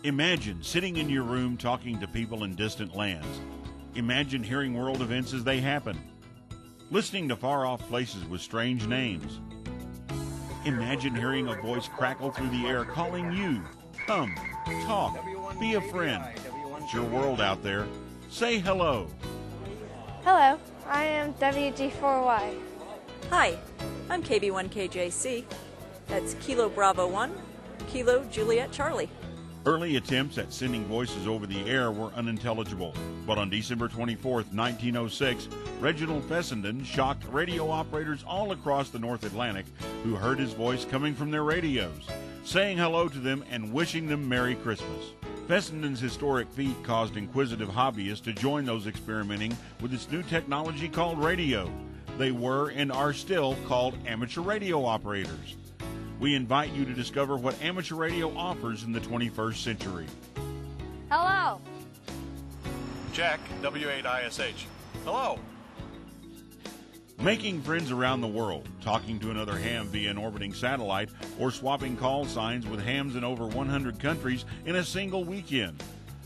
Imagine sitting in your room talking to people in distant lands. Imagine hearing world events as they happen. Listening to far-off places with strange names. Imagine hearing a voice crackle through the air calling you. Come, talk, be a friend. It's your world out there. Say hello. Hello, I am WG4Y. Hi, I'm KB1KJC. That's Kilo Bravo 1, Kilo Juliet Charlie. Early attempts at sending voices over the air were unintelligible, but on December 24th, 1906, Reginald Fessenden shocked radio operators all across the North Atlantic who heard his voice coming from their radios, saying hello to them and wishing them Merry Christmas. Fessenden's historic feat caused inquisitive hobbyists to join those experimenting with this new technology called radio. They were and are still called amateur radio operators. We invite you to discover what amateur radio offers in the 21st century. Hello. Jack, W8ISH. Hello. Making friends around the world, talking to another ham via an orbiting satellite, or swapping call signs with hams in over 100 countries in a single weekend.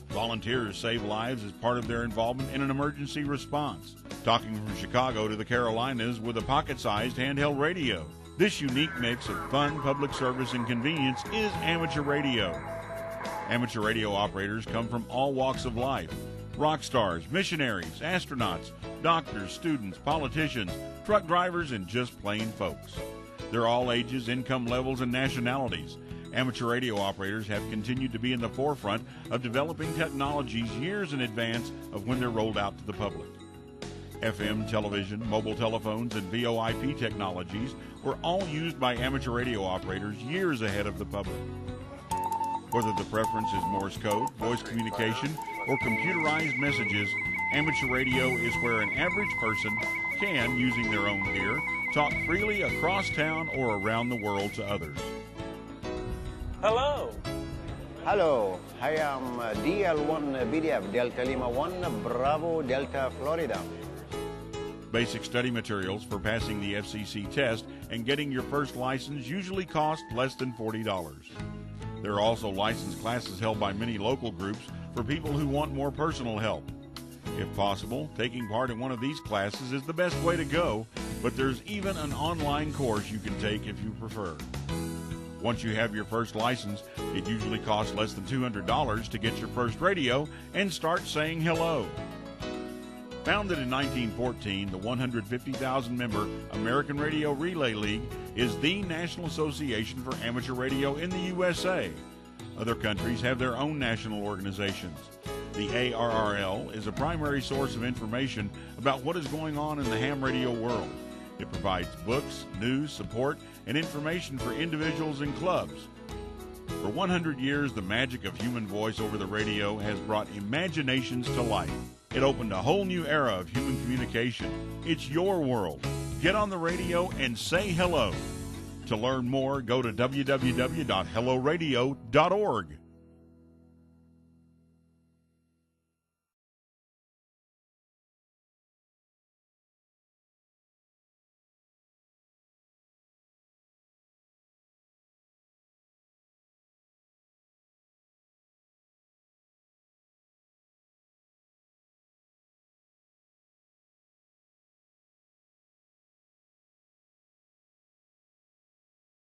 Volunteers save lives as part of their involvement in an emergency response. Talking from Chicago to the Carolinas with a pocket-sized handheld radio. This unique mix of fun, public service, and convenience is amateur radio. Amateur radio operators come from all walks of life. Rock stars, missionaries, astronauts, doctors, students, politicians, truck drivers, and just plain folks. They're all ages, income levels, and nationalities. Amateur radio operators have continued to be in the forefront of developing technologies years in advance of when they're rolled out to the public. FM, television, mobile telephones, and VoIP technologies were all used by amateur radio operators years ahead of the public. Whether the preference is Morse code, voice communication, or computerized messages, amateur radio is where an average person can, using their own gear, talk freely across town or around the world to others. Hello. Hello, I am DL1 BDF Delta Lima 1 Bravo Delta Florida. Basic study materials for passing the FCC test and getting your first license usually cost less than $40. There are also license classes held by many local groups for people who want more personal help. If possible, taking part in one of these classes is the best way to go, but there's even an online course you can take if you prefer. Once you have your first license, it usually costs less than $200 to get your first radio and start saying hello. Founded in 1914, the 150,000-member American Radio Relay League is the national association for amateur radio in the USA. Other countries have their own national organizations. The ARRL is a primary source of information about what is going on in the ham radio world. It provides books, news, support, and information for individuals and clubs. For 100 years, the magic of human voice over the radio has brought imaginations to life. It opened a whole new era of human communication. It's your world. Get on the radio and say hello. To learn more, go to www.helloradio.org.